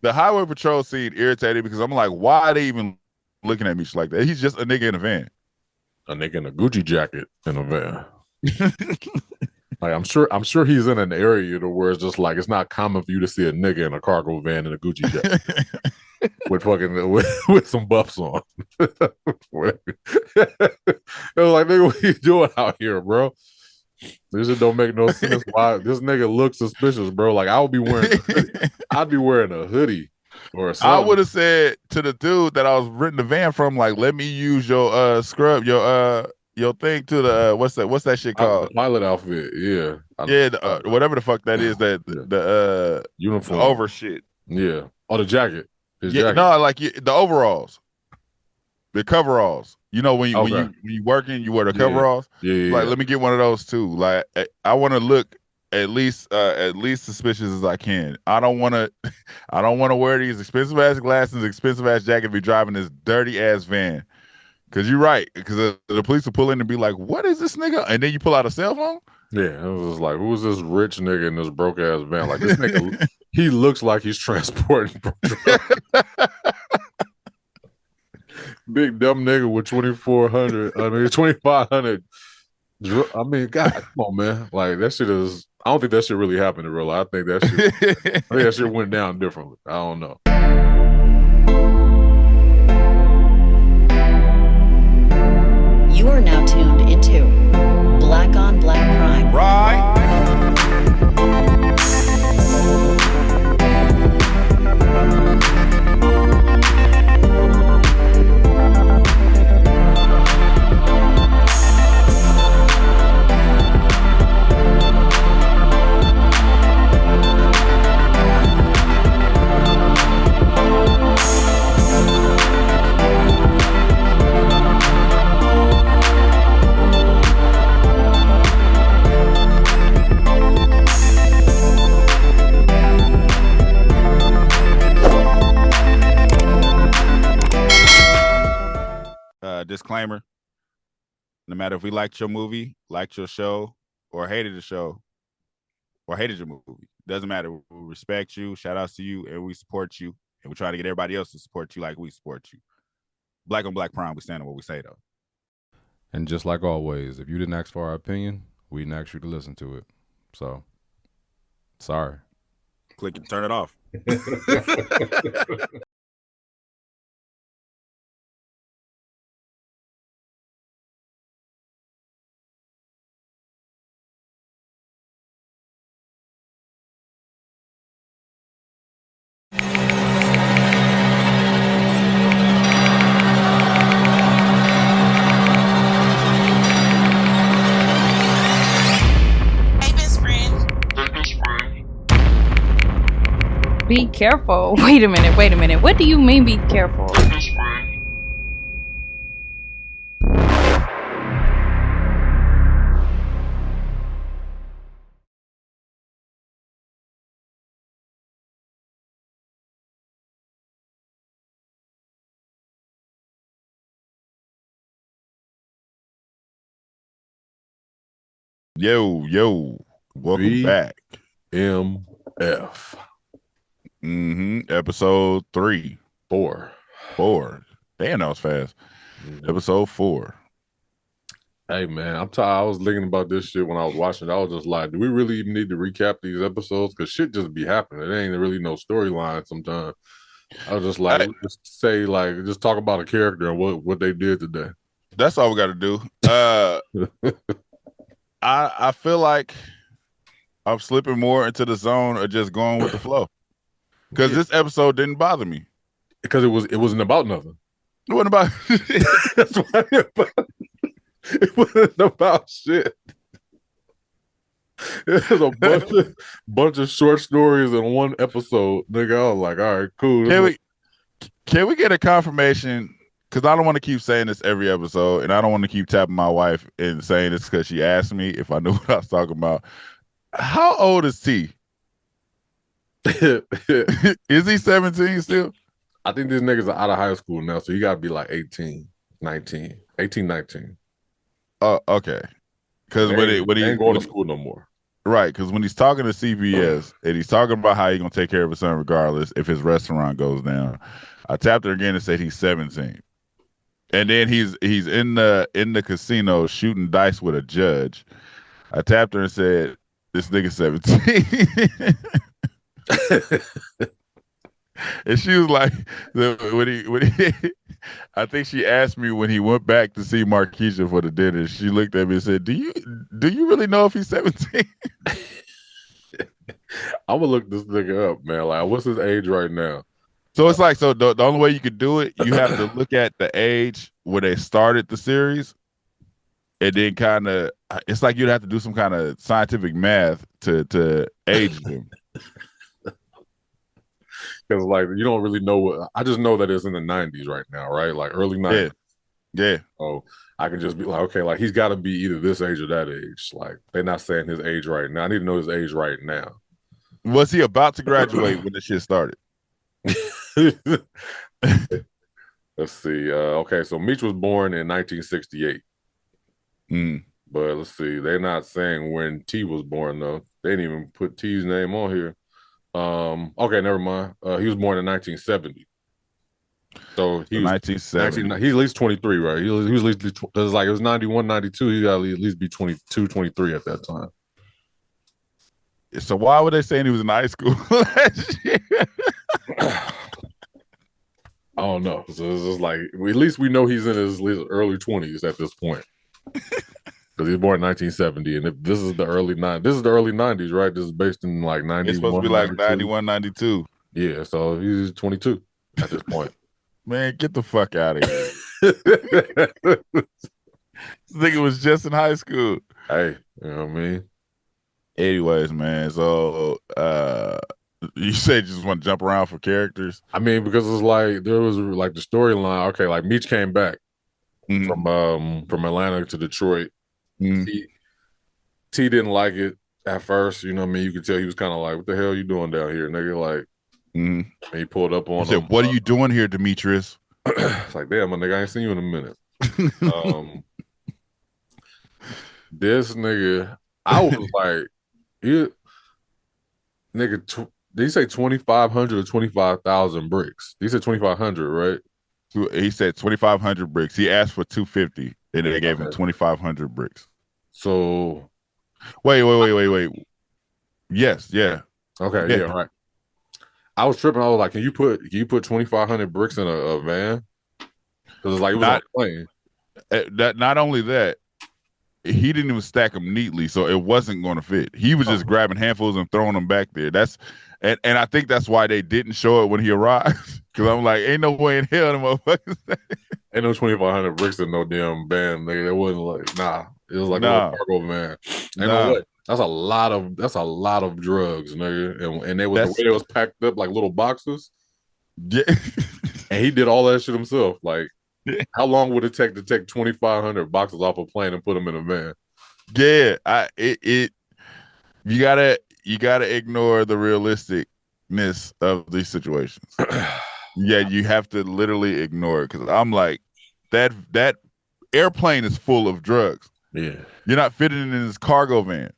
the highway patrol scene irritated because I'm like, why are they even looking at me like that? He's just a nigga in a van. A nigga in a Gucci jacket in a van. Like I'm sure he's in an area to where it's just like it's not common for you to see a nigga in a cargo van in a Gucci jacket with fucking with some buffs on. It was like, nigga, what you doing out here, bro? This shit don't make no sense. Why this nigga looks suspicious, bro? Like I'd be wearing a hoodie or something. I would have said to the dude that I was renting the van from, like, let me use your scrub, your thing to the what's that shit called? The pilot outfit, yeah. Whatever the fuck that is, that the uniform, the over shit. Yeah. Oh, the jacket. His jacket. No, like the overalls, the coveralls. You know when you working, you wear the coveralls. Yeah. Like, let me get one of those too. Like, I want to look at least suspicious as I can. I don't want to wear these expensive ass glasses, expensive ass jacket, be driving this dirty ass van. Cause you're right. Cause the police will pull in and be like, "What is this nigga?" And then you pull out a cell phone. Yeah, it was just like, who's this rich nigga in this broke ass van? Like this nigga, he looks like he's transporting. Big dumb nigga with 2,500. I mean, God, come on, man. Like that shit is. I don't think that shit really happened in real life. I think that shit went down differently. I don't know. You are now tuned into Black on Black Prime. Right. Disclaimer: no matter if we liked your movie, liked your show, or hated the show, or hated your movie, doesn't matter. We respect you, shout outs to you, and we support you, and we try to get everybody else to support you like we support you. Black on Black Prime, we stand on what we say, though. And just like always, if you didn't ask for our opinion, we didn't ask you to listen to it. So, sorry. Click and turn it off. Be careful. Wait a minute. What do you mean be careful? Yo, welcome back. MF. Episode 3. 4. Damn, that was fast. Episode 4. Hey, man, I'm tired. I was thinking about this shit when I was watching it. I was just like, do we really even need to recap these episodes? Because shit just be happening. It ain't really no storyline sometimes. I was just like, just talk about a character and what they did today. That's all we got to do. I feel like I'm slipping more into the zone of just going with the flow. Because this episode didn't bother me. Because it wasn't about nothing. It wasn't about That's why it wasn't about shit. It was a bunch of short stories in one episode. Nigga, I was like, all right, cool. Can we get a confirmation? Because I don't want to keep saying this every episode, and I don't want to keep tapping my wife and saying this because she asked me if I knew what I was talking about. How old is T? Is he 17 still? I think these niggas are out of high school now, so you gotta be like 18, 19. Oh, okay. Because when he ain't going to school no more. Right, because when he's talking to CBS and he's talking about how he's gonna take care of his son regardless if his restaurant goes down, I tapped her again and said he's 17, and then he's in the casino shooting dice with a judge. I tapped her and said this nigga 17, and she was like, when he I think she asked me when he went back to see Marquisha for the dinner. She looked at me and said, "Do you really know if he's 17?" I'm gonna look this nigga up, man. Like, what's his age right now? So it's like, so the only way you could do it, you have to look at the age where they started the series, and then kind of, it's like you'd have to do some kind of scientific math to age them. Because like you don't really know what. I just know that it's in the 90s right now, right? Like early 90s. Yeah. So I can just be like, okay, like he's got to be either this age or that age. Like they're not saying his age right now. I need to know his age right now. Was he about to graduate when this shit started? Let's see. Okay, so Meech was born in 1968. But let's see. They're not saying when T was born though. They didn't even put T's name on here. Okay, never mind. He was born in 1970. So he was 1970. He's at least 23, right? He was at least, because like it was 91, 92. He got to at least be 22, 23 at that time. So why were they saying he was in high school last year? I don't know. So it's just like, at least we know he's in his early 20s at this point. Because he was born in 1970, and if this is the early 90s, right? This is based in like 91. It's supposed to be like 91, 92. Yeah, so he's 22 at this point. Man, get the fuck out of here. This nigga was just in high school. Hey, you know what I mean? Anyways, man, so you said you just want to jump around for characters? I mean, because it's like there was like the storyline. Okay, like Meech came back from Atlanta to Detroit. T didn't like it at first, you know what I mean? You could tell he was kind of like, what the hell are you doing down here, nigga? Like, he pulled up on him. Said, what are you doing here, Demetrius? It's like, damn, my nigga, I ain't seen you in a minute. This nigga, I was like, nigga, did he say 2,500 or 25,000 bricks? He said 2,500, right? He said 2,500 bricks. He asked for 250, and they gave him 2,500 bricks. So, wait. Yes, yeah. Okay, yeah, right. I was tripping. I was like, can you put 2,500 bricks in a van? Because it's like it was on a plane. That not only that, he didn't even stack them neatly, so it wasn't going to fit. He was just grabbing handfuls and throwing them back there. And I think that's why they didn't show it when he arrived. Because I'm like, ain't no way in hell the motherfuckers. Ain't no 2,500 bricks in no damn van, nigga. It wasn't like, nah. It was like a little cargo van. Ain't no way. That's a lot of drugs, nigga. And the way they was packed up like little boxes. Yeah. And he did all that shit himself. Like, how long would it take to take 2,500 boxes off a plane and put them in a van? Yeah, you gotta ignore the realisticness of these situations. Yeah, you have to literally ignore it, because I'm like, that airplane is full of drugs. Yeah, you're not fitting in this cargo van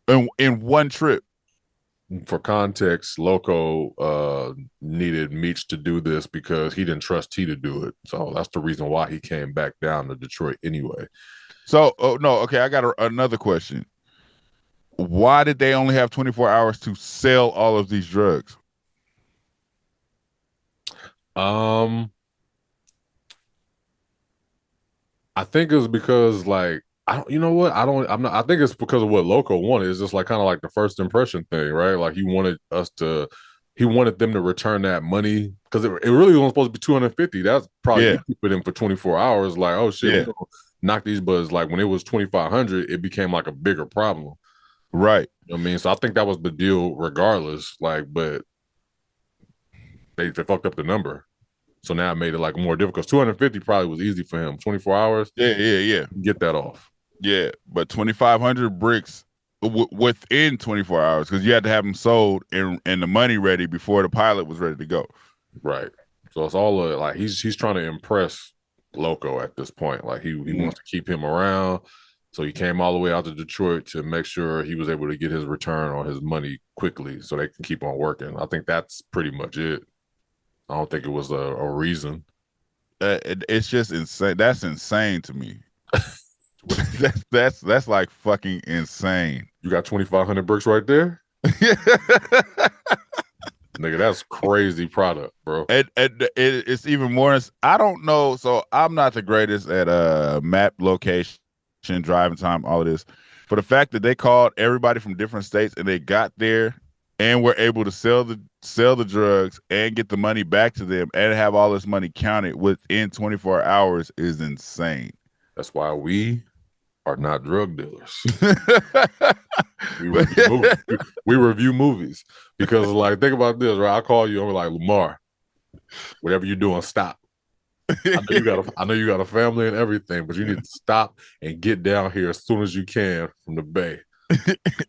in one trip. For context, Loco needed Meech to do this because he didn't trust T to do it. So that's the reason why he came back down to Detroit anyway. So, I got another question. Why did they only have 24 hours to sell all of these drugs? I think it was because like, I think it's because of what Loco wanted. It's just like kind of like the first impression thing, right? Like he wanted them to return that money, because it really wasn't supposed to be 250. That's probably keep it in for 24 hours. Like, oh shit, we're gonna knock these buzz. Like when it was 2,500, it became like a bigger problem. Right. You know what I mean? So I think that was the deal regardless. Like, but they fucked up the number. So now it made it like more difficult. 250 probably was easy for him. 24 hours. Yeah. Get that off. Yeah, but 2,500 bricks within 24 hours, because you had to have them sold and the money ready before the pilot was ready to go. Right. So it's all like he's trying to impress Loco at this point. Like he wants to keep him around. So he came all the way out to Detroit to make sure he was able to get his return on his money quickly so they can keep on working. I think that's pretty much it. I don't think it was a reason. It's just insane. That's insane to me. that's like fucking insane. You got 2,500 bricks right there? Nigga, that's crazy product, bro. It's even more. I don't know. So I'm not the greatest at map location, driving time, all of this. For the fact that they called everybody from different states and they got there and were able to sell the drugs and get the money back to them and have all this money counted within 24 hours is insane. That's why we are not drug dealers. We review movies because, like, think about this, right? I call you, I'm like, Lamar, whatever you're doing, stop. I know you got a family and everything, but you need to stop and get down here as soon as you can from the bay.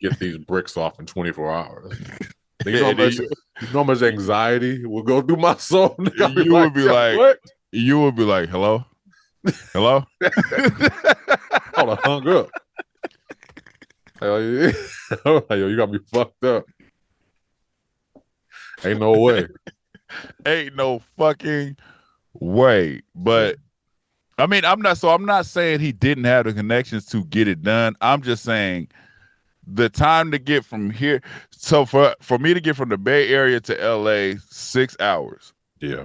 Get these bricks off in 24 hours. You know how much anxiety will go through my soul? You would be like, what? You would be like, hello? Hello? I would have hung up. Hell yeah. Yo, you got me fucked up. Ain't no way. Ain't no fucking way. But I mean, I'm not saying he didn't have the connections to get it done. I'm just saying the time to get from here. So for me to get from the Bay Area to LA, 6 hours. Yeah.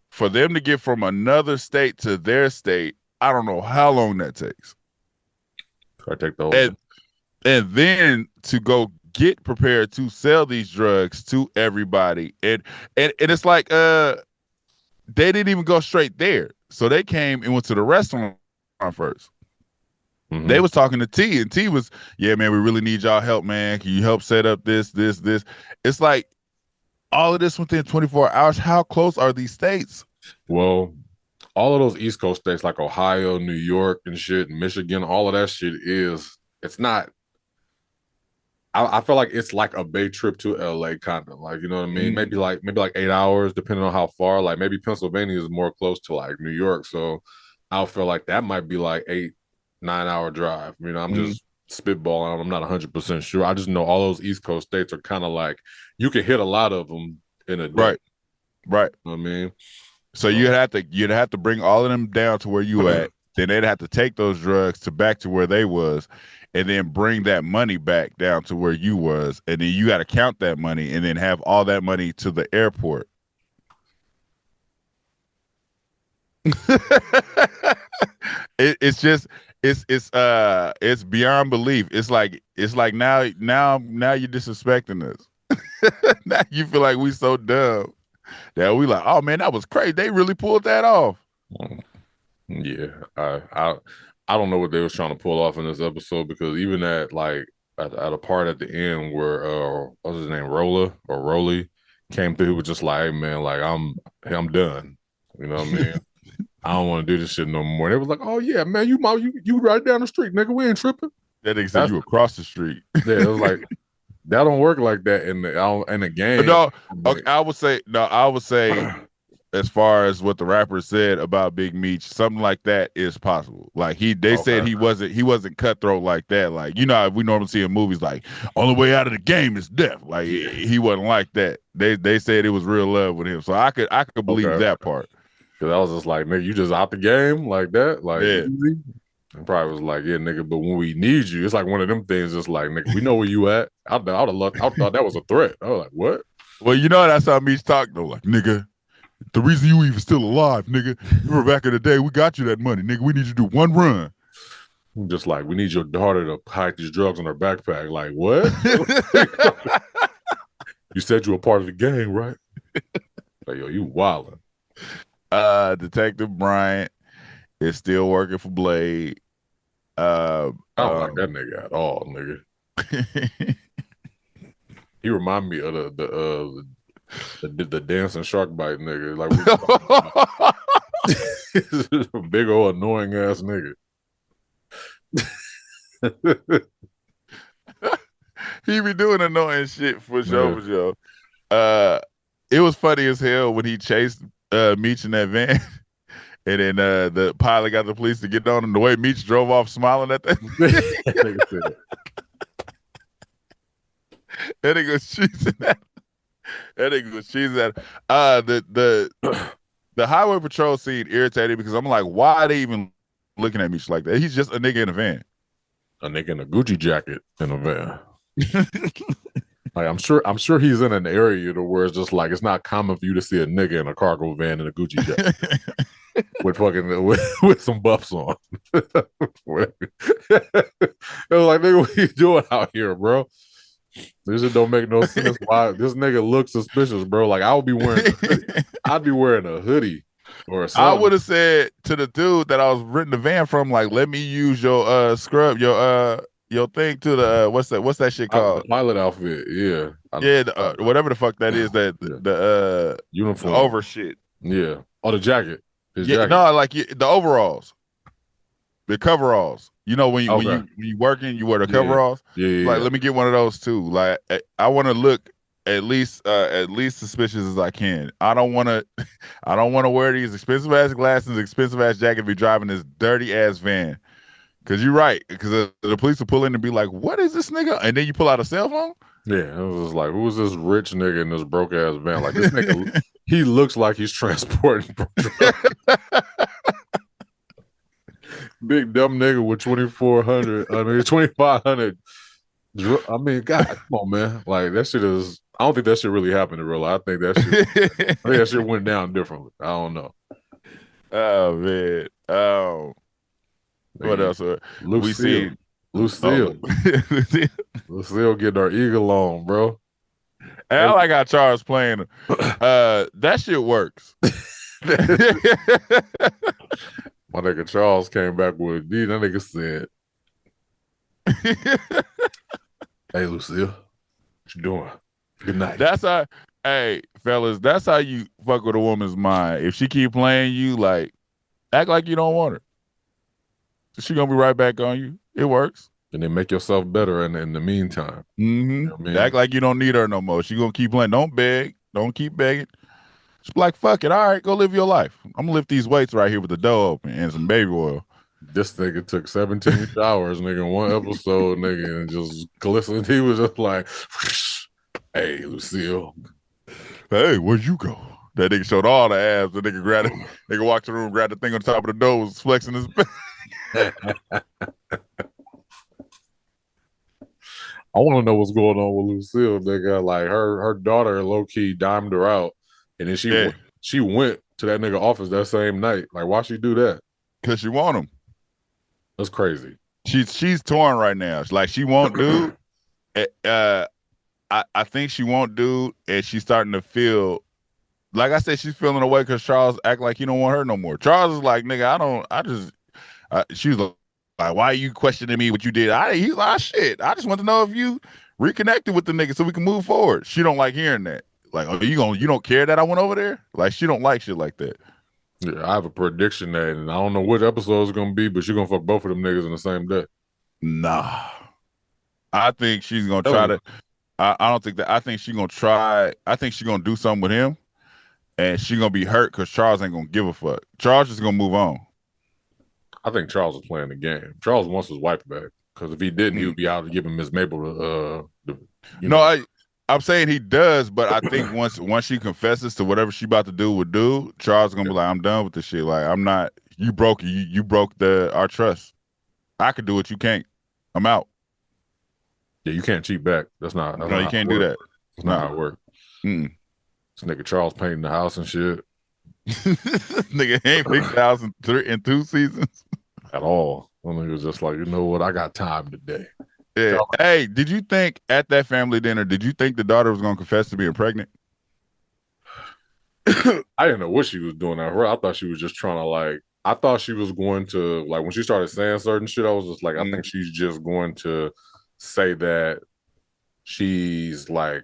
For them to get from another state to their state, I don't know how long that takes. I take the whole and then to go get prepared to sell these drugs to everybody. And it's like they didn't even go straight there. So they came and went to the restaurant first. Mm-hmm. They was talking to T, and T was, yeah, man, we really need y'all help, man. Can you help set up this? It's like all of this within 24 hours. How close are these states? Well, all of those East Coast states like Ohio, New York and shit, and Michigan, all of that shit it's not, I feel like it's like a Bay trip to LA kind of, like, you know what I mean? Mm. Maybe like 8 hours, depending on how far. Like maybe Pennsylvania is more close to like New York. So I feel like that might be like 8-9 hour drive. You know, I'm just spitballing. I'm not 100% sure. I just know all those East Coast states are kind of like, you can hit a lot of them in a day. Right. You know what I mean? So you'd have to bring all of them down to where you at. Then they'd have to take those drugs back to where they was, and then bring that money back down to where you was, and then you got to count that money, and then have all that money to the airport. It's beyond belief. It's like now you're disrespecting us. Now you feel like we so dumb that we like, oh man, that was crazy. They really pulled that off. Yeah, I don't know what they was trying to pull off in this episode, because even at a part at the end where what's his name, Rolly came through, he was just like, hey man, like I'm done. You know what I mean? I don't want to do this shit no more. And they was like, oh yeah, man, you right down the street, nigga. We ain't tripping. That nigga said you across the street. Yeah, it was like that don't work like that in the game. No, okay, I would say as far as what the rapper said about Big Meech, something like that is possible. Like they said he wasn't cutthroat like that. Like, you know, we normally see in movies like only way out of the game is death. Like he wasn't like that. They said it was real love with him. So I could believe that part. Cause I was just like, nigga, you just out the game like that? Like, yeah. Easy? And probably was like, yeah, nigga, but when we need you, it's like one of them things. Just like, nigga, we know where you at. I thought that was a threat. I was like, what? Well, you know, that's how Meech talked though. Like, nigga, the reason you even still alive, nigga, you were back in the day. We got you that money, nigga. We need you to do one run. Just like, we need your daughter to hide these drugs in her backpack. Like, what? You said you were part of the gang, right? Like, yo, you wildin'. Detective Bryant is still working for Blade. I don't like that nigga at all, nigga. He remind me of the dancing shark bite nigga. Like, big old annoying ass nigga. He be doing annoying shit for sure. It was funny as hell when he chased Meech in that van, And then the pilot got the police to get on him. The way Meech drove off smiling at that. That nigga was cheesing that. That nigga was cheesing that. The highway patrol scene irritated because I'm like, why are they even looking at Meech like that? He's just a nigga in a van. A nigga in a Gucci jacket in a van. Like I'm sure he's in an area to where it's just like it's not common for you to see a nigga in a cargo van in a Gucci jacket with fucking with some buffs on. It was like, nigga, what you doing out here, bro? This shit don't make no sense. Why this nigga looks suspicious, bro? Like I'd be wearing a hoodie or something. I would have said to the dude that I was renting the van from, like, let me use your scrub, your thing to the what's that shit called? The pilot outfit, yeah. Whatever the fuck that is, that the uniform, the over shit. Yeah. Oh, the jacket. Jacket. No, like the overalls, the coveralls. You know when you working, you wear the coveralls. Yeah. Like, let me get one of those too. Like, I want to look at least suspicious as I can. I don't want to wear these expensive ass glasses, expensive ass jacket, be driving this dirty ass van. Cause you're right. Cause the police will pull in and be like, "What is this nigga?" And then you pull out a cell phone. Yeah, it was just like, who is this rich nigga in this broke ass van? Like this nigga, he looks like he's transporting. Big dumb nigga with 2,500. I mean, God, come on, man. Like that shit is. I don't think that shit really happened in real life. I think that shit went down differently. I don't know. Oh man. What else? Lucille. Lucille getting her eagle on, bro. And I like how Charles playing. That shit works. My nigga Charles came back with D. That nigga said, "Hey Lucille, what you doing? Good night." Hey fellas, that's how you fuck with a woman's mind. If she keep playing you, like, act like you don't want her. She gonna be right back on you. It works. And then make yourself better in the meantime. Mm-hmm. You know what I mean? Act like you don't need her no more. She gonna keep playing. Don't beg. Don't keep begging. Just be like, fuck it. All right, go live your life. I'm gonna lift these weights right here with the door open and some baby oil. This nigga took 17 showers, nigga, in one episode, nigga, and just glistened. He was just like, "Hey, Lucille. Hey, where'd you go?" That nigga showed all the abs. The nigga grabbed it. Nigga walked the room, grabbed the thing on top of the door, was flexing his back. I want to know what's going on with Lucille, nigga. Like her daughter low key dimed her out, and then she went to that nigga office that same night. Like, why she do that? Because she want him. That's crazy. She's torn right now. Like, she won't dude. I think she won't dude, and she's starting to feel. Like I said, she's feeling away because Charles act like he don't want her no more. Charles is like, nigga, she was like, why are you questioning me what you did? He's like, shit. I just want to know if you reconnected with the nigga so we can move forward. She don't like hearing that. Like, oh, you don't care that I went over there? Like, she don't like shit like that. Yeah, I have a prediction that, and I don't know which episode it's gonna be, but she's gonna fuck both of them niggas in the same day. Nah. I think she's gonna try to. I don't think that. I think she's gonna try. I think she's gonna do something with him, and she's gonna be hurt because Charles ain't gonna give a fuck. Charles is gonna move on. I think Charles is playing the game. Charles wants his wife back because if he didn't, he would be out to give him Miss Mabel. I'm saying he does, but I think once she confesses to whatever she about to do with dude, Charles is gonna be like, I'm done with this shit. Like, I'm not. You broke our trust. I could do it. You can't. I'm out. Yeah, you can't cheat back. That's not. No, you can't do that. That's not how it works. This nigga Charles painting the house and shit. Nigga ain't fixed the house in 2 seasons at all. One nigga was just like, you know what? I got time today. Yeah. Hey, did you think at that family dinner? Did you think the daughter was gonna confess to being pregnant? I didn't know what she was doing at her. I thought she was just trying to like. I thought she was going to like when she started saying certain shit. I was just like, I think she's just going to say that she's like,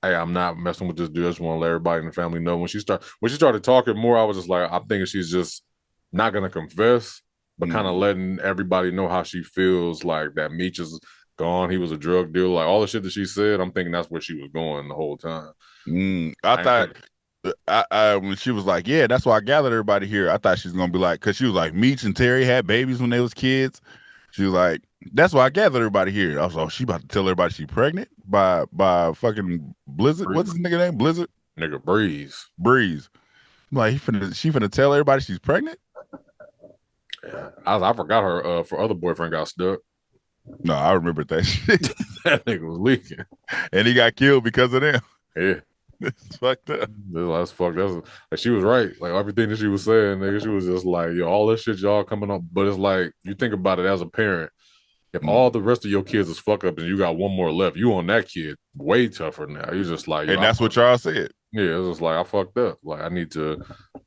hey, I'm not messing with this dude. I just want to let everybody in the family know. When she started talking more, I was just like, I'm thinking she's just not gonna confess, but kind of letting everybody know how she feels. Like that Meech is gone. He was a drug dealer. Like all the shit that she said, I'm thinking that's where she was going the whole time. when she was like, yeah, that's why I gathered everybody here. I thought she was gonna be like, because she was like, Meech and Terry had babies when they was kids. She was like, that's why I gathered everybody here. I was like, oh, she about to tell everybody she pregnant by fucking Blizzard. Breeze. What's his nigga name? Blizzard? Nigga, Breeze. Breeze. I'm like, she finna tell everybody she's pregnant? Yeah. I forgot her other boyfriend got stuck. No, I remember that shit. That nigga was leaking. And he got killed because of them. Yeah. It's fucked up. That's fucked. Like, she was right. Like everything that she was saying, nigga, she was just like, yo, all this shit y'all coming up. But it's like, you think about it as a parent, if all the rest of your kids is fuck up and you got one more left, you on that kid way tougher now. You just like, and that's what y'all said. Yeah, it's just like I fucked up. Like I need to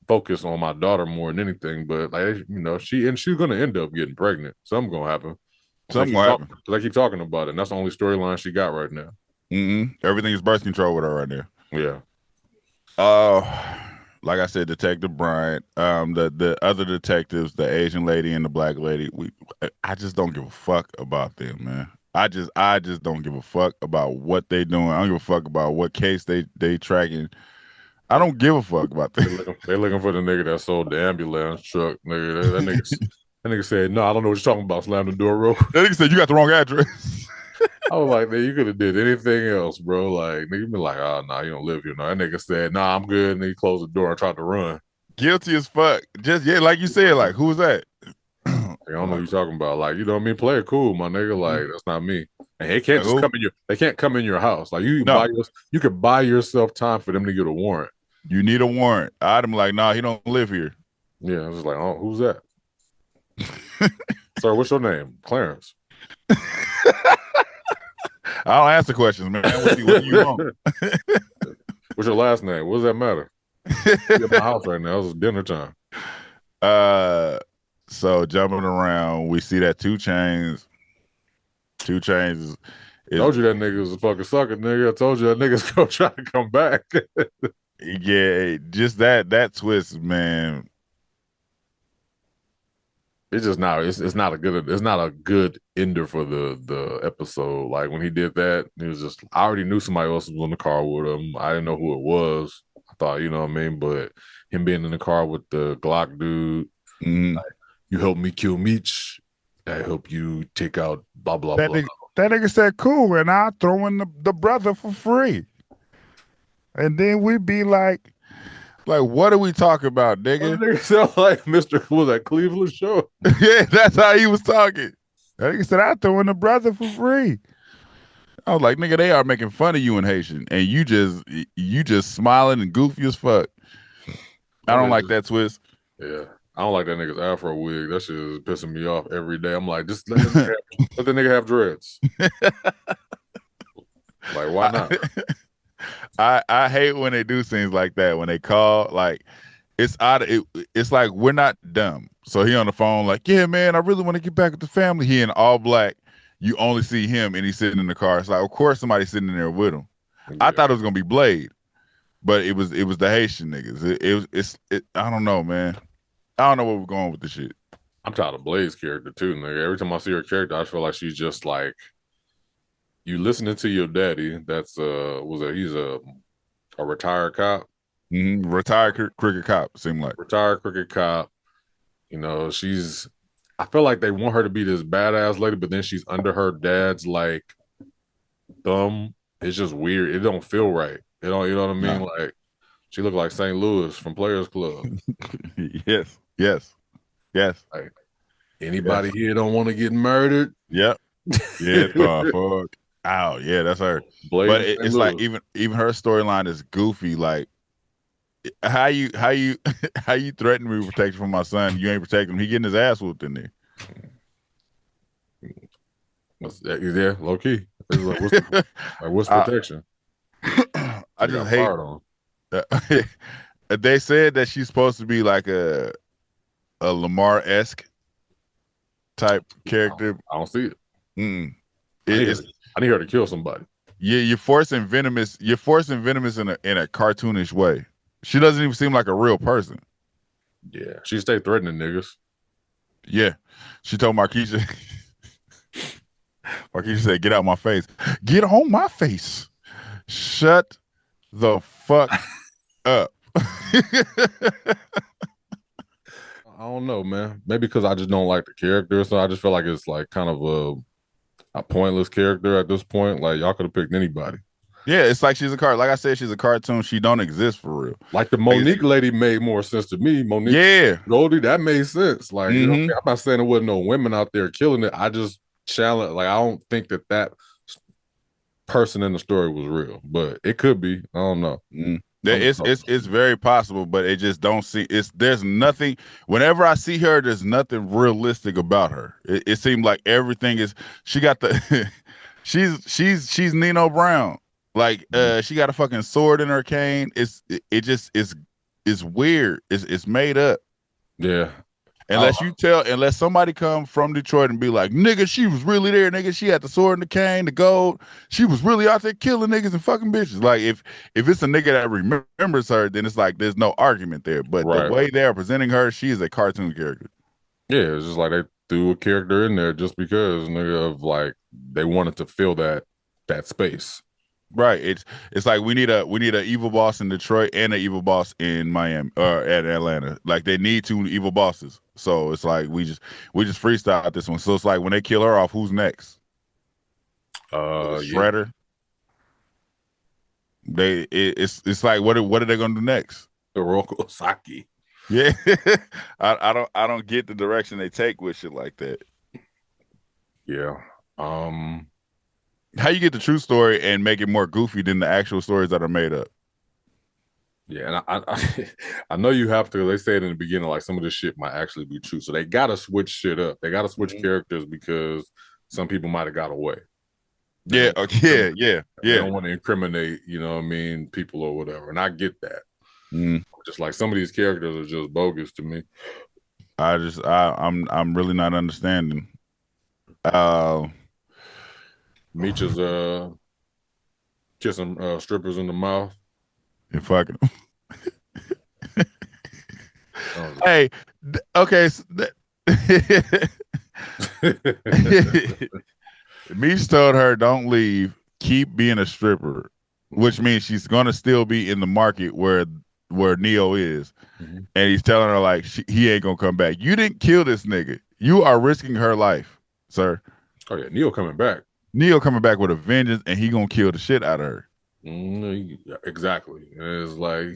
focus on my daughter more than anything. But like she's gonna end up getting pregnant. Something's gonna happen. Something gonna happen. Because I keep talking about it. And that's the only storyline she got right now. Everything is birth control with her right now. Yeah. Like I said, Detective Brian, the other detectives, the Asian lady and the black lady, I just don't give a fuck about them, man. I just don't give a fuck about what they doing. I don't give a fuck about what case they tracking. I don't give a fuck about that. They looking for the nigga that sold the ambulance truck. Nigga, that nigga said, no, I don't know what you're talking about. Slam the door real. That nigga said, you got the wrong address. I was like, man, you could have did anything else, bro. Like, nigga be like, oh, nah, you don't live here. No, that nigga said, nah, I'm good. And he closed the door and tried to run. Guilty as fuck. Just, yeah, like you said, like, who was that? I don't know what you're talking about. Like, you know what I mean? Play it cool, my nigga. Like, that's not me. And they can't just they can't come in your house. Like, you can buy yourself time for them to get a warrant. You need a warrant. I'd be like, nah, he don't live here. Yeah, I was just like, oh, who's that? Sir, what's your name? Clarence. I don't answer questions, man. What do you want? What's your last name? What does that matter? I'm at my house right now. It's dinner time. So jumping around, we see that 2 Chainz. 2 Chainz is told you that nigga was a fucking sucker, nigga. I told you that nigga's gonna try to come back. Yeah, just that twist, man. It's just not. It's not a good ender for the episode. Like when he did that, it was just. I already knew somebody else was in the car with him. I didn't know who it was. I thought, you know what I mean. But him being in the car with the Glock dude, like, you helped me kill Meech. I help you take out blah blah blah. That nigga said, "Cool," and I throw in the brother for free. And then we'd be like, what are we talking about, nigga? That nigga sound like Mr. Was that Cleveland show? Yeah, that's how he was talking. That nigga said, I throw in the brother for free. I was like, nigga, they are making fun of you in Haitian, and you just smiling and goofy as fuck. I don't like that twist. Yeah, I don't like that nigga's afro wig. That shit is pissing me off every day. I'm like, just let the nigga have dreads. Like, why not? I hate when they do things like that. When they call, like, it's it's like we're not dumb. So he on the phone like, yeah, man, I really want to get back with the family. He in all black. You only see him and he's sitting in the car. It's like, of course somebody's sitting in there with him. Yeah. I thought it was gonna be Blade, but it was the Haitian niggas. I don't know, man. I don't know where we're going with this shit. I'm tired of Blade's character too, nigga. Every time I see her character, I feel like she's just like, you listening to your daddy. That's he's a retired cop. Retired cricket cop, seemed like. Retired cricket cop. You know, I feel like they want her to be this badass lady, but then she's under her dad's like thumb. It's just weird. It don't feel right. You know what I mean? Nah. Like she looked like St. Louis from Players Club. Yes. Like anybody here don't want to get murdered? Yep. Yeah, fuck. Oh yeah, that's her. But it's like even her storyline is goofy. Like how you threaten me with protection from my son? You ain't protecting him. He getting his ass whooped in there. Yeah, low key. What's protection? I just hate. They said that she's supposed to be like a Lamar-esque type character. I don't see it. I need her to kill somebody. Yeah, you're forcing venomous in a cartoonish way. She doesn't even seem like a real person. Yeah, she stay threatening niggas. Yeah, she told Marquisha. Marquisha said, "Get out my face. Get on my face. Shut the fuck up." I don't know, man. Maybe because I just don't like the character, so I just feel like it's like kind of a pointless character at this point. Like y'all could have picked anybody. Yeah, it's like she's a card. Like I said, she's a cartoon. She don't exist for real. Like the Monique lady made more sense to me. Monique, yeah, Goldie, that made sense. Like you know, I'm not saying there wasn't no women out there killing it. I just challenge. Like I don't think that person in the story was real, but it could be. I don't know. It's very possible, but it just don't see. There's nothing. Whenever I see her, there's nothing realistic about her. It seems like everything is. She got the. she's Nino Brown. Like she got a fucking sword in her cane. It's weird. It's made up. Yeah. Unless somebody come from Detroit and be like, nigga, she was really there, nigga. She had the sword and the cane, the gold. She was really out there killing niggas and fucking bitches. Like if it's a nigga that remembers her, then it's like there's no argument there. But the way they are presenting her, she is a cartoon character. Yeah, it's just like they threw a character in there just because nigga of like they wanted to fill that space. Right. It's like we need a evil boss in Detroit and an evil boss in Miami or at Atlanta. Like they need two evil bosses. So it's like we just freestyle this one. So it's like when they kill her off, who's next? Shredder. Yeah. It's like what are they gonna do next? Hiroko Saki. Yeah. I don't get the direction they take with shit like that. Yeah. How you get the true story and make it more goofy than the actual stories that are made up? Yeah, and I know you have to. They said in the beginning, like some of this shit might actually be true, so they gotta switch shit up. They gotta switch characters because some people might have got away. Yeah, yeah. They don't want to incriminate, you know what I mean, people or whatever, and I get that. Just like some of these characters are just bogus to me. I'm really not understanding. Meech's kissing strippers in the mouth. And fucking. Hey, okay. So Meech told her, "Don't leave. Keep being a stripper," which means she's gonna still be in the market where Neo is, and he's telling her like he ain't gonna come back. You didn't kill this nigga. You are risking her life, sir. Oh yeah, Neo coming back. Neo coming back with a vengeance, and he gonna kill the shit out of her. Exactly. And it's like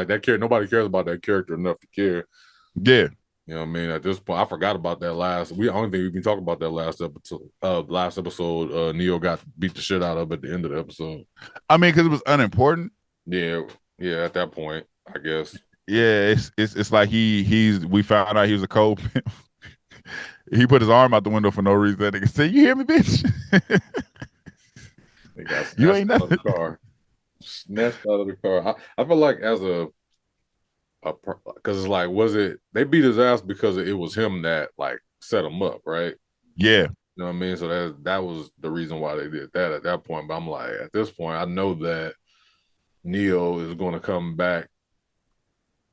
that character. Nobody cares about that character enough to care. Yeah. You know what I mean? At this point, I forgot about that last. I don't think we've been talking about that last episode. Neo got beat the shit out of at the end of the episode. I mean, because it was unimportant. Yeah. At that point, I guess. Yeah, it's like we found out he was a cold pimp. He put his arm out the window for no reason. That nigga said, "You hear me, bitch?" You ain't nothing. The car. Snatched out of the car. I feel like as because it's like, they beat his ass because it was him that like set him up, right? Yeah. You know what I mean? So that was the reason why they did that at that point. But I'm like, at this point, I know that Neo is going to come back.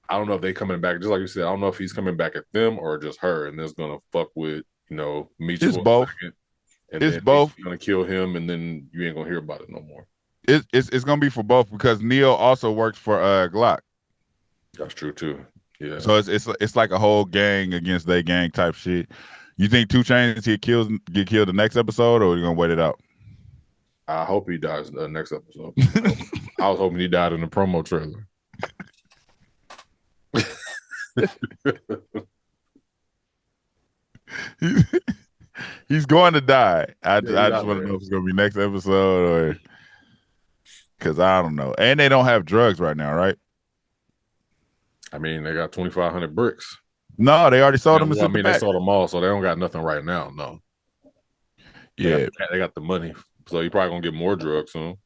I don't know if they coming back, just like you said, I don't know if he's coming back at them or just her, and that's going to fuck with, Meech. It's both. It's both. You're going to kill him, and then you ain't going to hear about it no more. It's going to be for both because Neo also works for Glock. That's true too. Yeah. So it's like a whole gang against they gang type shit. You think 2 Chainz get killed the next episode, or are you gonna wait it out? I hope he dies in the next episode. I was hoping he died in the promo trailer. He's going to die. I just want to know if it's going to be next episode or because I don't know. And they don't have drugs right now, right? I mean, they got 2,500 bricks. No, they already sold them. I mean, they sold them all, so they don't got nothing right now. No. Yeah, they got the money, so you probably gonna get more drugs soon.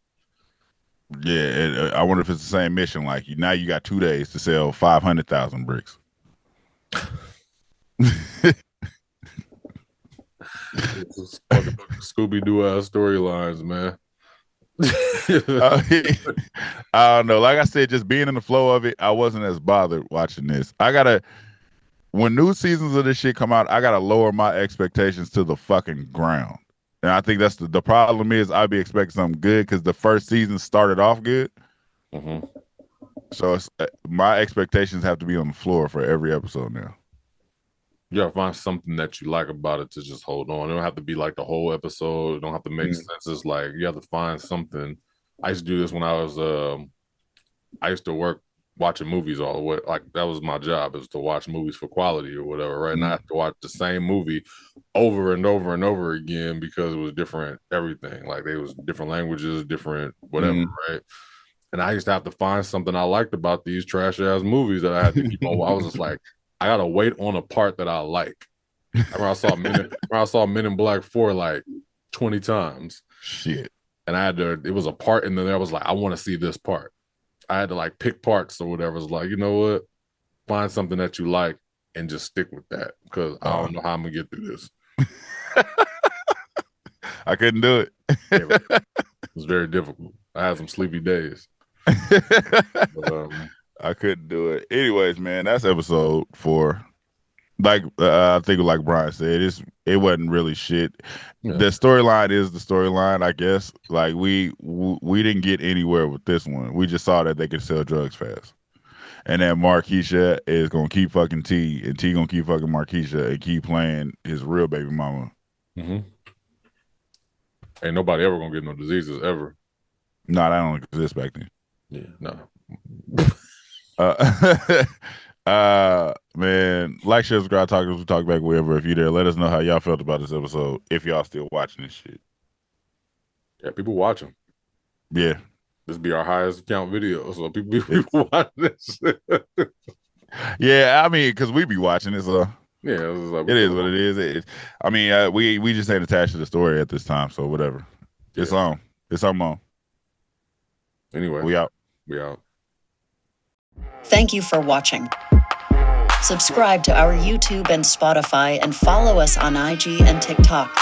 Yeah, I wonder if it's the same mission. Like now, you got 2 days to sell 500,000 bricks. Scooby-Doo storylines, man. I don't know. Like I said, just being in the flow of it, I wasn't as bothered watching this. When new seasons of this shit come out, I gotta lower my expectations to the fucking ground. And I think that's the problem is I'd be expecting something good because the first season started off good. Mm-hmm. So it's, my expectations have to be on the floor for every episode now. You gotta find something that you like about it to just hold on. It don't have to be like the whole episode. It don't have to make sense. It's like you have to find something. I used to do this when I was I used to work watching movies all the way. Like that was my job, is to watch movies for quality or whatever. Right now I have to watch the same movie over and over and over again because it was different everything. Like they was different languages, different whatever, right? And I used to have to find something I liked about these trash ass movies that I had to keep on. I was just like, I gotta wait on a part that I like. I remember I saw Men in Black 4 like 20 times. Shit. And I had to, it was a part in there I was like, I want to see this part. I had to like pick parts or whatever. It's like, you know what? Find something that you like and just stick with that, because I don't know how I'm gonna get through this. I couldn't do it. It was very difficult. I had some sleepy days. But, I couldn't do it. Anyways, man, that's episode 4. Like I think, like Brian said, it wasn't really shit. Yeah. The storyline is the storyline, I guess. Like we didn't get anywhere with this one. We just saw that they could sell drugs fast, and that Markeisha is gonna keep fucking T, and T gonna keep fucking Markeisha and keep playing his real baby mama. Ain't nobody ever gonna get no diseases ever. No, that don't exist back then. Yeah, no. Man, like, share, subscribe, talk to us. We talk back wherever. If you're there, let us know how y'all felt about this episode. If y'all still watching this shit. Yeah, people watching. Yeah. This be our highest count video, so people watch this. Yeah, I mean, because we be watching it, so yeah, it is what it is. I mean, we just ain't attached to the story at this time, so whatever. Yeah. It's on. It's on. Anyway, we out. Thank you for watching. Subscribe to our YouTube and Spotify and follow us on IG and TikTok.